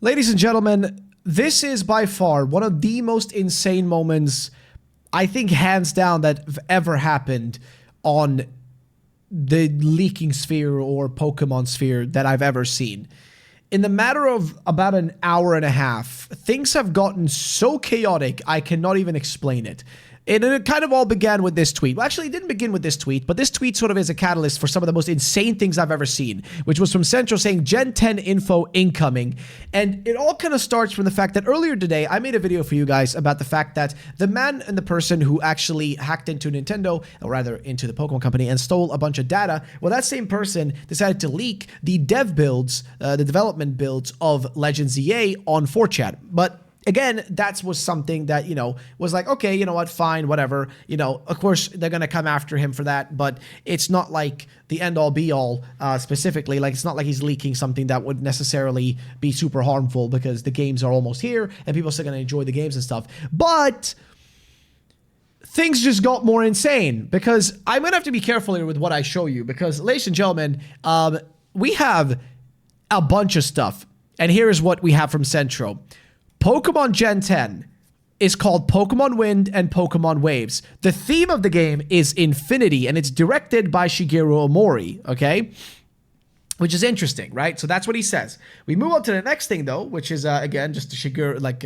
Ladies and gentlemen, this is by far one of the most insane moments, I think hands down, that have ever happened on the leaking sphere or Pokemon sphere that I've ever seen. In the matter of about an hour and a half, things have gotten so chaotic, I cannot even explain it. And it kind of all began with this tweet. Well, actually, it didn't begin with this tweet, but this tweet sort of is a catalyst for some of the most insane things I've ever seen, which was from Central saying Gen 10 info incoming. And it all kind of starts from the fact that earlier today, I made a video for you guys about the fact that the man and the person who actually hacked into Nintendo, or rather into the Pokemon company, and stole a bunch of data, well, that same person decided to leak the dev builds, the development builds of Legends ZA on 4chan. But again, that was something that, you know, was like, okay, you know what, fine, whatever. You know, of course, they're going to come after him for that, but it's not like the end-all be-all specifically. Like, it's not like he's leaking something that would necessarily be super harmful because the games are almost here and people are still going to enjoy the games and stuff. But things just got more insane because I'm going to have to be careful here with what I show you because, ladies and gentlemen, we have a bunch of stuff. And here is what we have from Centro. Pokemon Gen 10 is called Pokemon Wind and Pokemon Waves. The theme of the game is Infinity, and it's directed by Shigeru Omori, okay? Which is interesting, right? So that's what he says. We move on to the next thing, though, which is, again, just Shigeru, like,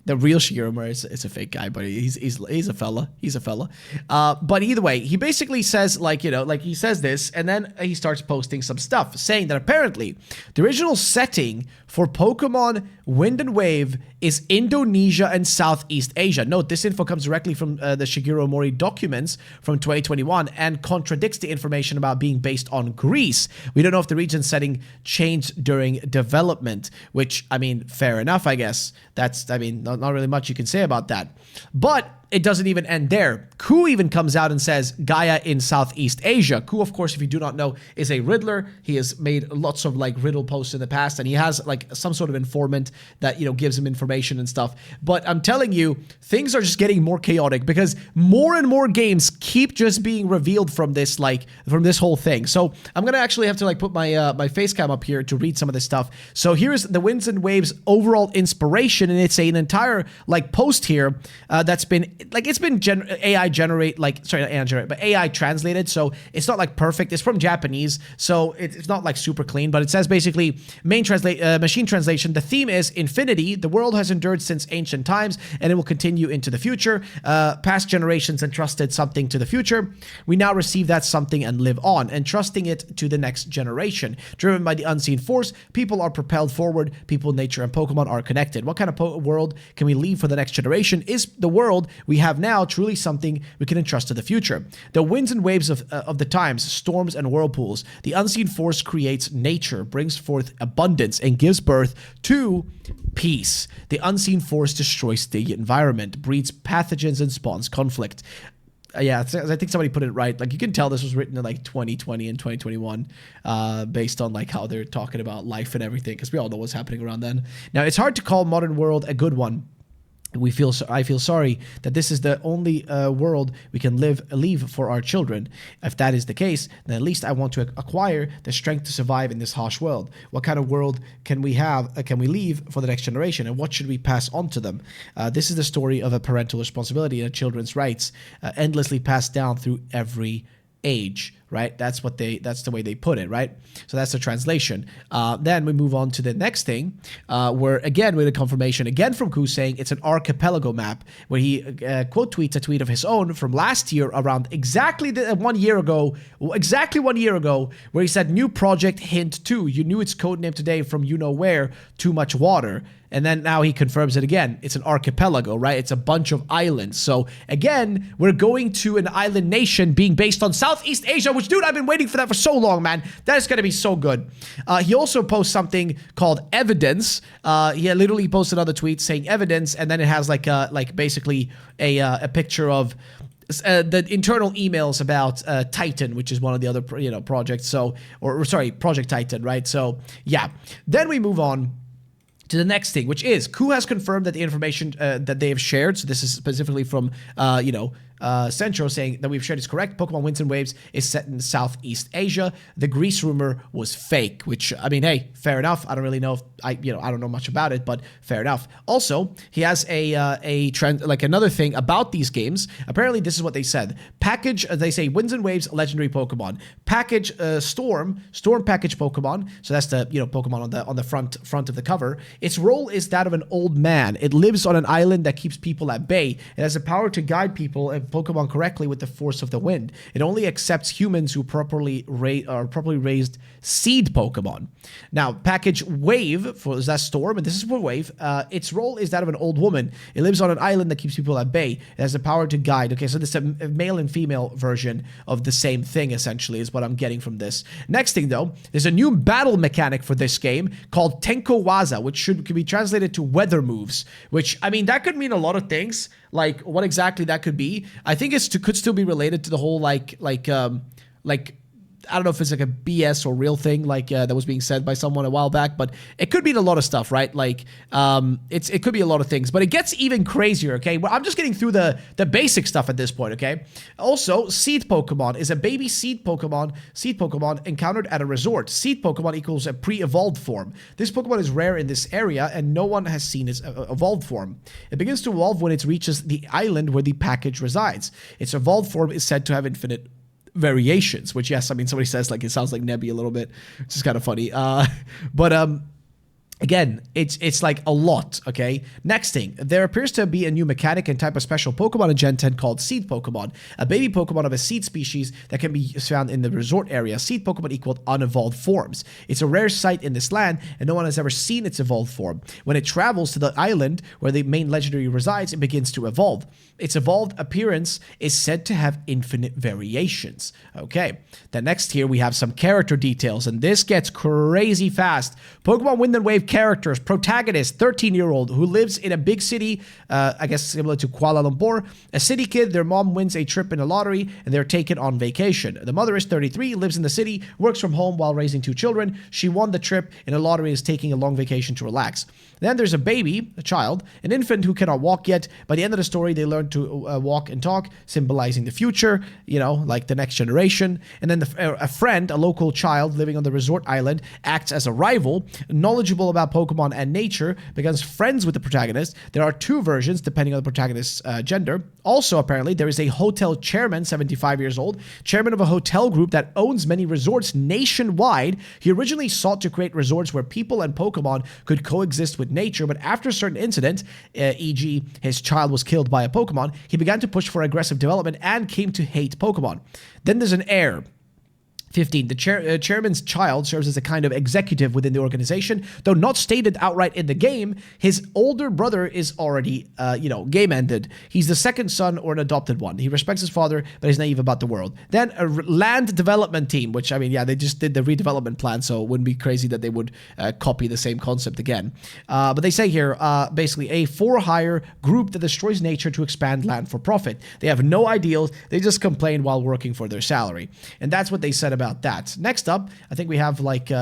the real Shigeru Omori is a fake guy, but he's a fella. He's a fella. But either way, he basically says, like, you know, like he says this, and then he starts posting some stuff saying that apparently the original setting for Pokemon Wind and Wave is Indonesia and Southeast Asia. Note, this info comes directly from the Shigeru Omori documents from 2021 and contradicts the information about being based on Greece. We don't know if the region setting changed during development, which, I mean, fair enough, I guess. That's, I mean, not really much you can say about that. But it doesn't even end there. Ku even comes out and says Gaia in Southeast Asia. Ku, of course, if you do not know, is a riddler. He has made lots of like riddle posts in the past, and he has like some sort of informant that, you know, gives him information and stuff. But I'm telling you, things are just getting more chaotic because more and more games keep just being revealed from this, like, from this whole thing. So I'm gonna actually have to like put my my face cam up here to read some of this stuff. So here's the Winds and Waves overall inspiration, and it's an entire like post here that's been like, it's been AI generate, like, sorry, not AI generate, but AI translated, so it's not like perfect. It's from Japanese, so it's not like super clean, but it says basically machine translation. The theme is infinity. The world has endured since ancient times, and it will continue into the future. Past generations entrusted something to the future. We now receive that something and live on, entrusting it to the next generation. Driven by the unseen force, people are propelled forward. People, nature, and Pokemon are connected. What kind of world can we leave for the next generation? Is the world we have now truly something we can entrust to the future? The winds and waves of the times, storms and whirlpools. The unseen force creates nature, brings forth abundance, and gives birth to peace. The unseen force destroys the environment, breeds pathogens, and spawns conflict. Yeah, I think somebody put it right. Like, you can tell this was written in like 2020 and 2021 based on like how they're talking about life and everything, because we all know what's happening around then. Now, it's hard to call modern world a good one. I feel sorry that this is the only world we can leave for our children. If that is the case, then at least I want to acquire the strength to survive in this harsh world. What kind of world can we have? Can we leave for the next generation, and what should we pass on to them? This is the story of a parental responsibility and a children's rights, endlessly passed down through every age, right? That's the way they put it, right? So that's the translation. Then we move on to the next thing, where again, with a confirmation again from Ku saying it's an archipelago map, where he quote tweets a tweet of his own from last year around exactly 1 year ago, where he said, new project hint 2. You knew its codename today from you know where, too much water. And then now he confirms it again. It's an archipelago, right? It's a bunch of islands. So again, we're going to an island nation being based on Southeast Asia, which, dude, I've been waiting for that for so long, man. That is going to be so good. He also posts something called evidence. He literally posted another tweet saying evidence, and then it has like basically a picture of the internal emails about Titan, which is one of the other projects. So, or sorry, Project Titan, right? So yeah. Then we move on to the next thing, which is Ku has confirmed that the information that they have shared, so this is specifically from Centro saying that we've shared is correct. Pokemon Winds and Waves is set in Southeast Asia. The Greece rumor was fake, which, I mean, hey, fair enough. I don't really know if I don't know much about it, but fair enough. Also, he has a trend, like another thing about these games. Apparently, this is what they said. Package, they say Winds and Waves, legendary Pokemon. Package Storm package Pokemon. So that's the Pokemon on the front of the cover. Its role is that of an old man. It lives on an island that keeps people at bay. It has the power to guide people and Pokemon correctly with the force of the wind. It only accepts humans who properly raised seed Pokemon. Now, package Wave for that Storm, and this is for Wave. Its role is that of an old woman. It lives on an island that keeps people at bay. It has the power to guide. Okay, so this is a male and female version of the same thing, essentially, is what I'm getting from this. Next thing, though, there's a new battle mechanic for this game called Tenko Waza, which could be translated to weather moves, which, I mean, that could mean a lot of things. Like, what exactly that could be. I think could still be related to the whole, like, I don't know if it's like a BS or real thing, like that was being said by someone a while back, but it could mean a lot of stuff, right? Like, it could be a lot of things, but it gets even crazier, okay? Well, I'm just getting through the basic stuff at this point, okay? Also, Seed Pokemon is a baby seed Pokemon encountered at a resort. Seed Pokemon equals a pre-evolved form. This Pokemon is rare in this area, and no one has seen its evolved form. It begins to evolve when it reaches the island where the package resides. Its evolved form is said to have infinite variations, which, yes, I mean, somebody says, like, it sounds like Nebby a little bit, which is kind of funny. But again, it's like a lot, okay? Next thing, there appears to be a new mechanic and type of special Pokemon in Gen 10 called Seed Pokemon, a baby Pokemon of a seed species that can be found in the resort area. Seed Pokemon equaled unevolved forms. It's a rare sight in this land, and no one has ever seen its evolved form. When it travels to the island where the main legendary resides, it begins to evolve. Its evolved appearance is said to have infinite variations. Okay, then next here we have some character details, and this gets crazy fast. Pokemon Wind and Wave characters. Protagonist, 13-year-old, who lives in a big city, I guess similar to Kuala Lumpur. A city kid, their mom wins a trip in a lottery, and they're taken on vacation. The mother is 33, lives in the city, works from home while raising 2 children. She won the trip in a lottery and is taking a long vacation to relax. Then there's a baby, a child, an infant who cannot walk yet. By the end of the story, they learn to walk and talk, symbolizing the future, like the next generation. And then a friend, a local child living on the resort island, acts as a rival, knowledgeable about Pokemon and nature, becomes friends with the protagonist. There are 2 versions, depending on the protagonist's gender. Also, apparently, there is a hotel chairman, 75 years old, chairman of a hotel group that owns many resorts nationwide. He originally sought to create resorts where people and Pokemon could coexist with nature, but after a certain incident, e.g. his child was killed by a Pokemon, he began to push for aggressive development and came to hate Pokemon. Then there's an heir. 15. The chairman's child serves as a kind of executive within the organization, though not stated outright in the game. His older brother is already, game ended. He's the second son or an adopted one. He respects his father, but is naive about the world. Then a land development team, which, I mean, yeah, they just did the redevelopment plan, so it wouldn't be crazy that they would copy the same concept again. But they say here, basically, a for-hire group that destroys nature to expand land for profit. They have no ideals. They just complain while working for their salary. And that's what they said about that. Next up, I think we have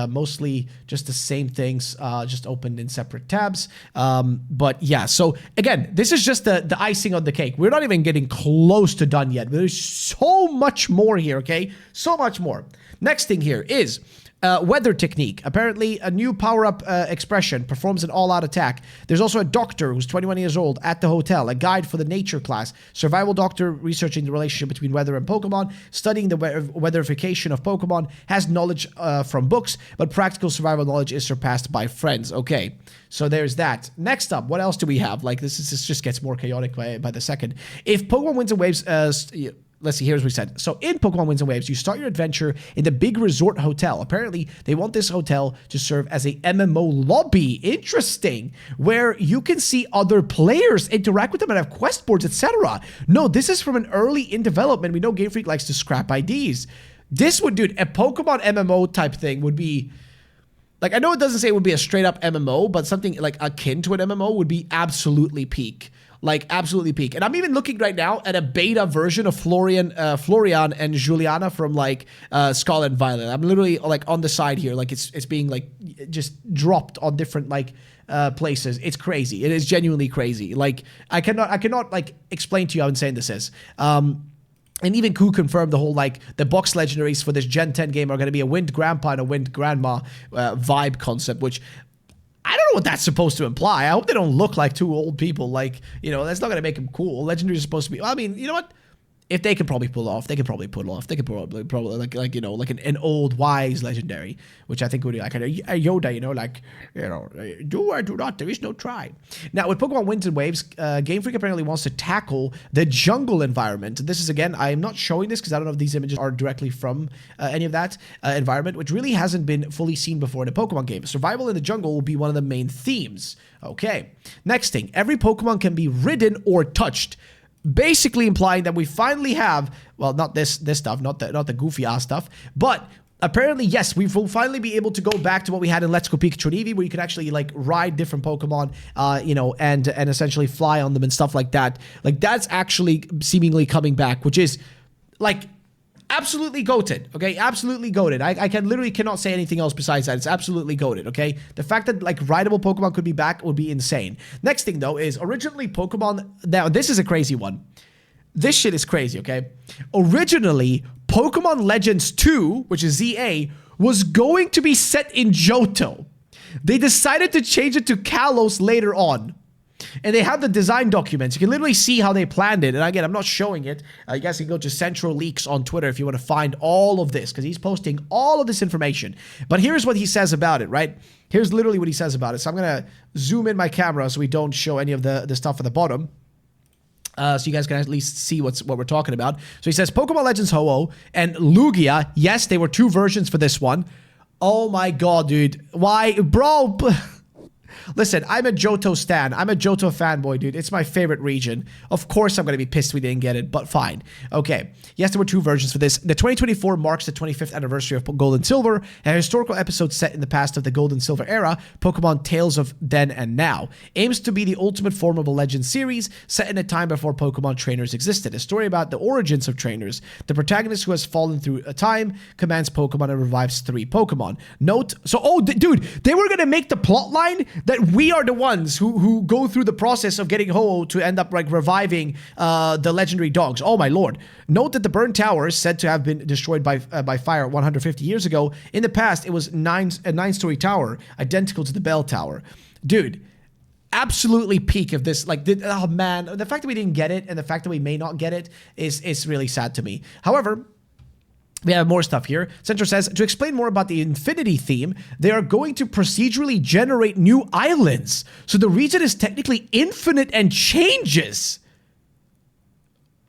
mostly just the same things, just opened in separate tabs. But yeah, so again, this is just the icing on the cake. We're not even getting close to done yet. There's so much more here, okay? So much more. Next thing here is weather technique. Apparently, a new power-up expression performs an all-out attack. There's also a doctor who's 21 years old at the hotel, a guide for the nature class, survival doctor researching the relationship between weather and Pokemon, studying the weatherification of Pokemon, has knowledge from books, but practical survival knowledge is surpassed by friends. Okay, so there's that. Next up, what else do we have? Like, this just gets more chaotic by the second. If Pokemon Winds and Waves... let's see, here's what we said. So in Pokemon Winds and Waves, you start your adventure in the big resort hotel. Apparently, they want this hotel to serve as a MMO lobby. Interesting. Where you can see other players, interact with them, and have quest boards, etc. No, this is from an early in development. We know Game Freak likes to scrap IDs. This would, dude, a Pokemon MMO type thing would be... Like, I know it doesn't say it would be a straight-up MMO, but something like akin to an MMO would be absolutely peak. Like, absolutely peak. And I'm even looking right now at a beta version of Florian and Juliana from, like, Scarlet and Violet. I'm literally, like, on the side here. Like, it's being, like, just dropped on different, like, places. It's crazy. It is genuinely crazy. Like, I cannot like explain to you how insane this is. And even Koo confirmed the whole, like, the box legendaries for this Gen 10 game are going to be a Wind Grandpa and a Wind Grandma vibe concept, which I don't know what that's supposed to imply. I hope they don't look like two old people. Like, you know, that's not going to make them cool. Legendaries are supposed to be, I mean, you know what? If they can probably pull it off, they could probably pull it off. They could probably like you know, like an old wise legendary, which I think would be like a Yoda, you know, like, you know, do or do not, there is no try. Now with Pokemon Winds and Waves, Game Freak apparently wants to tackle the jungle environment. This is, again, I am not showing this because I don't know if these images are directly from any of that environment, which really hasn't been fully seen before in a Pokemon game. Survival in the jungle will be one of the main themes. Okay, next thing, every Pokemon can be ridden or touched. Basically implying that we finally have, well, not this stuff, not the goofy ass stuff, but apparently, yes, we will finally be able to go back to what we had in Let's Go Pikachu and Eevee, where you could actually like ride different Pokemon, you know, and essentially fly on them and stuff like that. Like, that's actually seemingly coming back, which is like absolutely goated, okay? Absolutely goated. I literally cannot say anything else besides that. It's absolutely goated, okay? The fact that, like, rideable Pokemon could be back would be insane. Next thing, though, is originally Pokemon... Now, this is a crazy one. This shit is crazy, okay? Originally, Pokemon Legends 2, which is ZA, was going to be set in Johto. They decided to change it to Kalos later on. And they have the design documents. You can literally see how they planned it. And again, I'm not showing it. You guys can go to Central Leaks on Twitter if you want to find all of this, because he's posting all of this information. But here's what he says about it, right? Here's literally what he says about it. So I'm going to zoom in my camera so we don't show any of the stuff at the bottom. So you guys can at least see what we're talking about. So he says, Pokemon Legends Ho-Oh and Lugia. Yes, they were two versions for this one. Oh my god, dude. Why? Bro... Listen, I'm a Johto stan. I'm a Johto fanboy, dude. It's my favorite region. Of course I'm going to be pissed we didn't get it, but fine. Okay. Yes, there were two versions for this. The 2024 marks the 25th anniversary of Gold and Silver, a historical episode set in the past of the Gold and Silver era, Pokemon Tales of Then and Now. Aims to be the ultimate form of a Legend series set in a time before Pokemon trainers existed. A story about the origins of trainers. The protagonist who has fallen through a time commands Pokemon and revives 3 Pokemon. Note, so, dude, they were going to make the plot line that we are the ones who go through the process of getting Ho-Oh to end up like reviving the legendary dogs. Oh my lord. Note that the burned tower is said to have been destroyed by fire 150 years ago. In the past, it was a 9-story tower, identical to the bell tower. Dude, absolutely peak of this. Like, oh man, the fact that we didn't get it and the fact that we may not get it is really sad to me. However, we have more stuff here. Central says, to explain more about the Infinity theme, they are going to procedurally generate new islands. So the region is technically infinite and changes.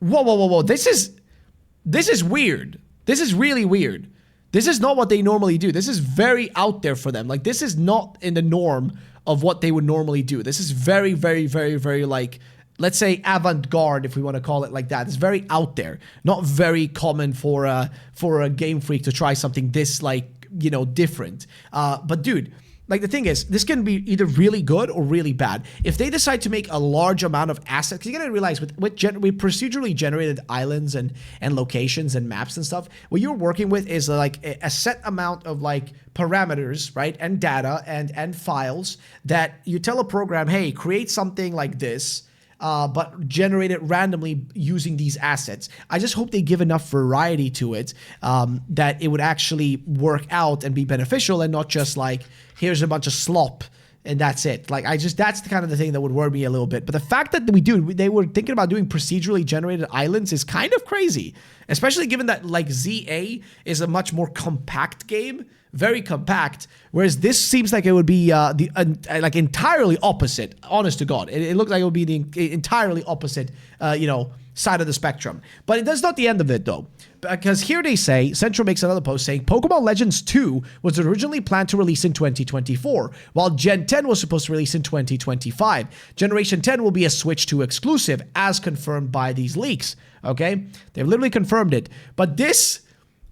Whoa. This is weird. This is really weird. This is not what they normally do. This is very out there for them. Like, this is not in the norm of what they would normally do. This is very, very, very, very, like, let's say avant-garde, if we want to call it like that. It's very out there. Not very common for a Game Freak to try something this, like, you know, different. But dude, like, the thing is, this can be either really good or really bad. If they decide to make a large amount of assets, because you gotta realize with procedurally generated islands and locations and maps and stuff, what you're working with is like a set amount of like parameters, right, and data and files that you tell a program, hey, create something like this, but generate it randomly using these assets. I just hope they give enough variety to it that it would actually work out and be beneficial and not just like, here's a bunch of slop and that's it. Like, that's the kind of the thing that would worry me a little bit. But the fact that they were thinking about doing procedurally generated islands is kind of crazy, especially given that like ZA is a much more compact game, very compact, whereas this seems like it would be like entirely opposite. Honest to God, it looks like it would be the entirely opposite, you know, side of the spectrum. But that's not the end of it though, because here they say, Central makes another post saying Pokemon Legends 2 was originally planned to release in 2024, while Gen 10 was supposed to release in 2025. Generation 10 will be a Switch 2 exclusive, as confirmed by these leaks. Okay, they've literally confirmed it. But this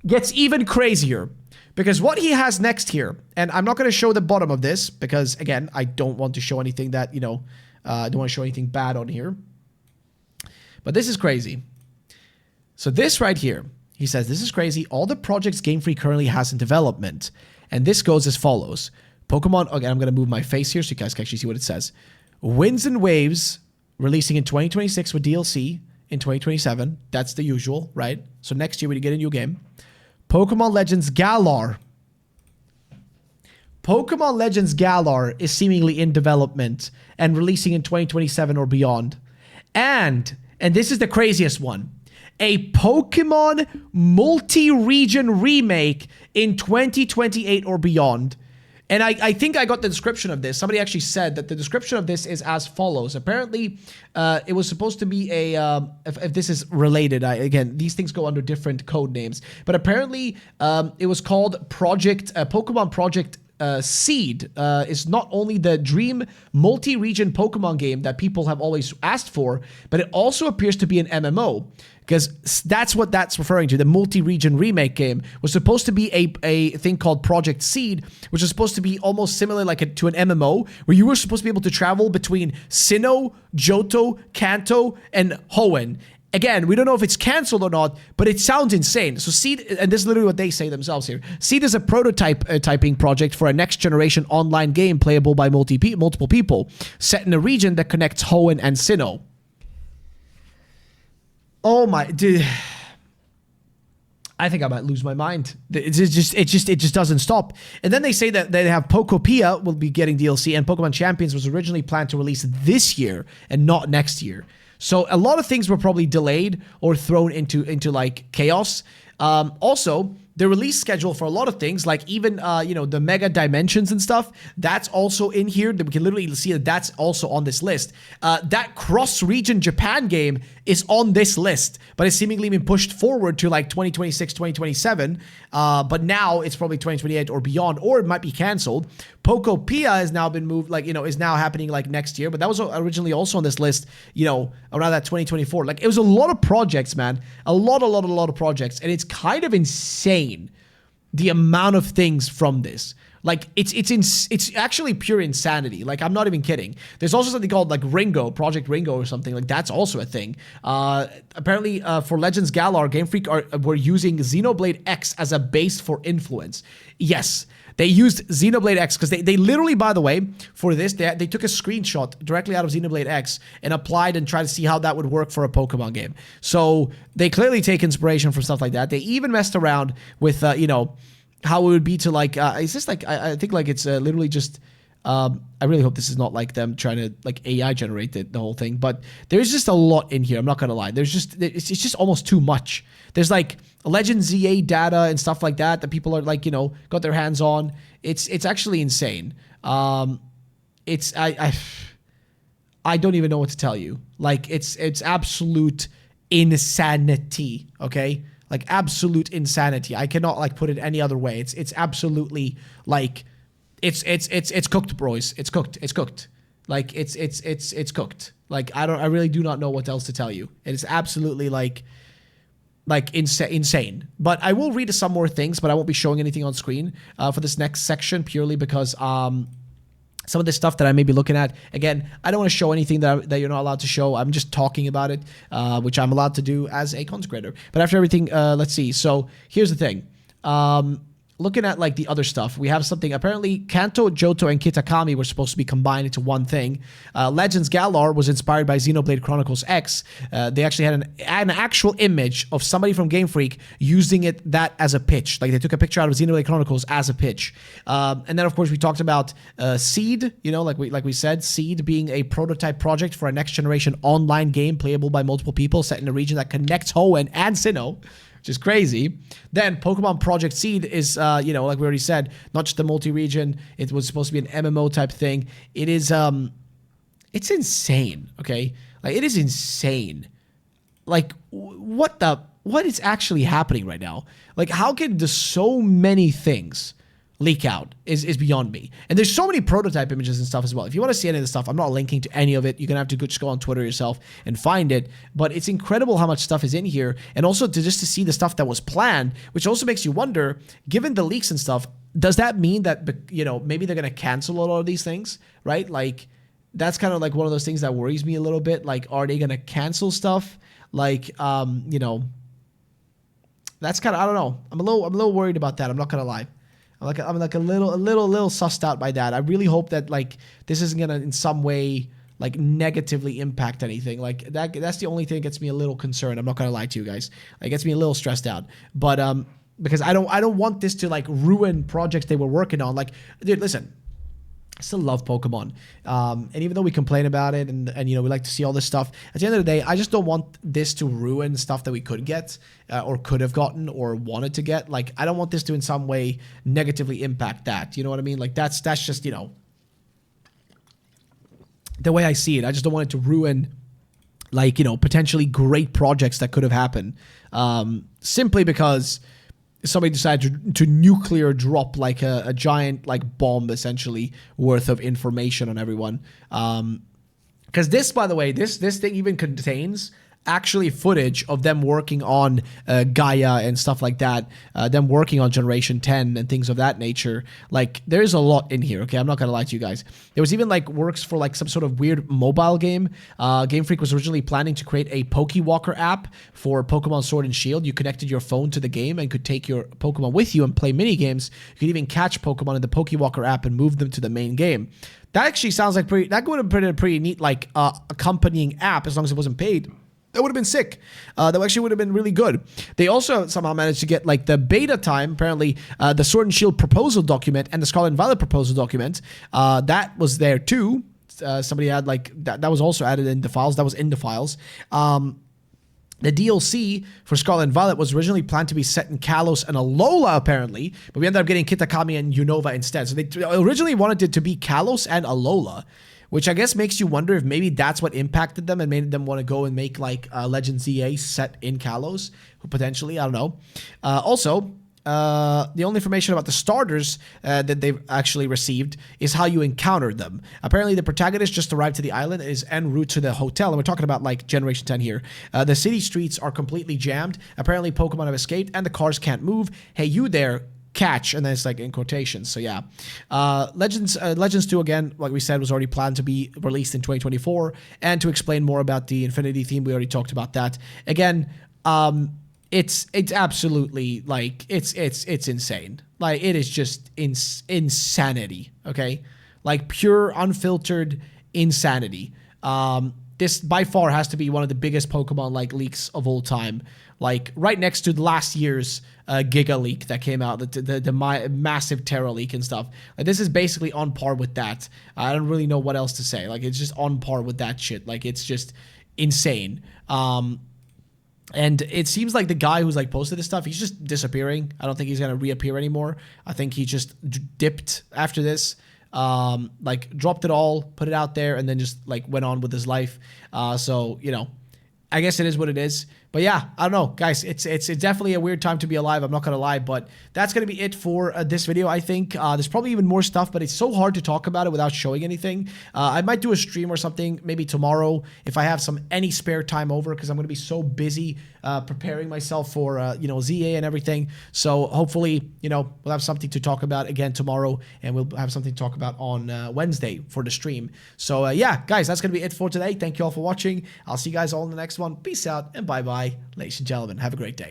gets even crazier, because what he has next here, and I'm not going to show the bottom of this because, again, I don't want to show anything that, you know, I don't want to show anything bad on here. But this is crazy. So this right here, he says, this is crazy. All the projects Game Freak currently has in development. And this goes as follows. Pokemon, okay, I'm going to move my face here so you guys can actually see what it says. Winds and Waves releasing in 2026 with DLC in 2027. That's the usual, right? So next year we get a new game. Pokemon Legends Galar. Pokemon Legends Galar is seemingly in development and releasing in 2027 or beyond. And this is the craziest one, a Pokemon multi-region remake in 2028 or beyond. And I think I got the description of this. Somebody actually said that the description of this is as follows. Apparently, it was supposed to be a... if this is related, again, these things go under different code names. But apparently, it was called Pokemon Project Seed. Is not only the dream multi-region Pokemon game that people have always asked for, but it also appears to be an MMO. Because that's what that's referring to. The multi-region remake game was supposed to be a thing called Project Seed, which is supposed to be almost similar to an MMO, where you were supposed to be able to travel between Sinnoh, Johto, Kanto, and Hoenn. Again, we don't know if it's canceled or not, but it sounds insane. So Seed, and this is literally what they say themselves here. Seed is a typing project for a next-generation online game playable by multiple people, set in a region that connects Hoenn and Sinnoh. Oh my, dude. I think I might lose my mind. It just doesn't stop. And then they say that they have Pokopia will be getting DLC, and Pokemon Champions was originally planned to release this year and not next year. So a lot of things were probably delayed or thrown into like chaos. Also, the release schedule for a lot of things, like even the Mega Dimensions and stuff, that's also in here. We can literally see that that's also on this list. That cross-region Japan game is on this list, but it's seemingly been pushed forward to like 2026, 2027. But now it's probably 2028 or beyond, or it might be canceled. Pokopia has now been moved, is now happening like next year, but that was originally also on this list, around that 2024. Like, it was a lot of projects, man. A lot of projects, and it's kind of insane the amount of things from this. Like, it's actually pure insanity. Like, I'm not even kidding. There's also something called like Ringo, Project Ringo or something. Like, that's also a thing. Apparently, for Legends Galar, Game Freak were using Xenoblade X as a base for influence. Yes, they used Xenoblade X because they literally, by the way, for this, they took a screenshot directly out of Xenoblade X and applied and tried to see how that would work for a Pokemon game. So they clearly take inspiration from stuff like that. They even messed around with, how it would be to like, is this like, I think like it's literally just, I really hope this is not like them trying to like AI generate the whole thing, but there's just a lot in here. I'm not going to lie. It's just almost too much. There's like Legends ZA data and stuff like that people are like, got their hands on. It's actually insane. I don't even know what to tell you. Like it's absolute insanity. Okay. Like absolute insanity. I cannot like put it any other way. It's absolutely like it's cooked, boys. It's cooked. It's cooked. Like it's cooked. Like I really do not know what else to tell you. It is absolutely like insane. But I will read some more things, but I won't be showing anything on screen for this next section purely because some of the stuff that I may be looking at, again, I don't want to show anything that you're not allowed to show. I'm just talking about it, which I'm allowed to do as a content creator. But after everything, let's see. So here's the thing. Looking at like the other stuff, we have something. Apparently, Kanto, Johto, and Kitakami were supposed to be combined into one thing. Legends Galar was inspired by Xenoblade Chronicles X. They actually had an actual image of somebody from Game Freak using that as a pitch. Like they took a picture out of Xenoblade Chronicles as a pitch. And then of course we talked about Seed. Like we said, Seed being a prototype project for a next generation online game playable by multiple people set in a region that connects Hoenn and Sinnoh, which is crazy. Then Pokemon Project Seed is, like we already said, not just a multi-region. It was supposed to be an MMO type thing. It is, it's insane, okay? Like, it is insane. Like, what is actually happening right now? Like, how can so many things leak out is beyond me. And there's so many prototype images and stuff as well. If you want to see any of the stuff, I'm not linking to any of it. You're going to have to just go on Twitter yourself and find it. But it's incredible how much stuff is in here. And also to see the stuff that was planned, which also makes you wonder, given the leaks and stuff, does that mean that, maybe they're going to cancel a lot of these things, right? Like, that's kind of like one of those things that worries me a little bit. Like, are they going to cancel stuff? Like, that's kind of, I don't know. I'm a little worried about that. I'm not going to lie. I'm like a little sussed out by that. I really hope that like this isn't gonna in some way like negatively impact anything. Like that's the only thing that gets me a little concerned. I'm not gonna lie to you guys. It gets me a little stressed out. But because I don't want this to like ruin projects they were working on. Like, dude, listen. I still love Pokemon. And even though we complain about it and you know, we like to see all this stuff, at the end of the day, I just don't want this to ruin stuff that we could get or could have gotten or wanted to get. Like, I don't want this to in some way negatively impact that. You know what I mean? Like, that's just, you know, the way I see it. I just don't want it to ruin, like, you know, potentially great projects that could have happened. Simply because somebody decided to nuclear drop like a giant like bomb essentially worth of information on everyone. Because this, by the way, this thing even contains actually footage of them working on Gaia and stuff like that, them working on Generation 10 and things of that nature. Like, there's a lot in here, okay? I'm not gonna lie to you guys. There was even like works for like some sort of weird mobile game. Game Freak was originally planning to create a Pokewalker app for Pokemon Sword and Shield. You connected your phone to the game and could take your Pokemon with you and play mini games. You could even catch Pokemon in the Pokewalker app and move them to the main game. That actually sounds like that would have been a pretty neat like accompanying app as long as it wasn't paid. That would have been sick. That actually would have been really good. They also somehow managed to get like the beta time, apparently the Sword and Shield proposal document and the Scarlet and Violet proposal document. That was there too. Somebody had like, that was also added in the files. That was in the files. The DLC for Scarlet and Violet was originally planned to be set in Kalos and Alola, apparently, but we ended up getting Kitakami and Unova instead. So they originally wanted it to be Kalos and Alola, which I guess makes you wonder if maybe that's what impacted them and made them want to go and make like Legends ZA set in Kalos, potentially. I don't know. Also, the only information about the starters that they've actually received is how you encountered them. Apparently, the protagonist just arrived to the island and is en route to the hotel. And we're talking about like Generation 10 here. The city streets are completely jammed. Apparently, Pokemon have escaped and the cars can't move. Hey, you there. Catch, and then it's like in quotations. So yeah, Legends 2 again, like we said, was already planned to be released in 2024. And to explain more about the Infinity theme, we already talked about that. Again, it's absolutely like it's insane. Like, it is just insanity. Okay, like pure unfiltered insanity. This by far has to be one of the biggest Pokemon like leaks of all time. Like right next to the last year's Giga leak that came out, the massive Terra leak and stuff. Like, this is basically on par with that. I don't really know what else to say. Like, it's just on par with that shit. Like, it's just insane. And it seems like the guy who's like posted this stuff, he's just disappearing. I don't think he's gonna reappear anymore. I think he just dipped after this. Like dropped it all, put it out there, and then just like went on with his life. So, you know, I guess it is what it is. But yeah, I don't know, guys. It's definitely a weird time to be alive. I'm not gonna lie, but that's gonna be it for this video. I think there's probably even more stuff, but it's so hard to talk about it without showing anything. I might do a stream or something maybe tomorrow if I have any spare time over, because I'm gonna be so busy preparing myself for you know, ZA and everything. So hopefully, you know, we'll have something to talk about again tomorrow, and we'll have something to talk about on Wednesday for the stream. So yeah, guys, that's gonna be it for today. Thank you all for watching. I'll see you guys all in the next one. Peace out and bye bye. Ladies and gentlemen, have a great day.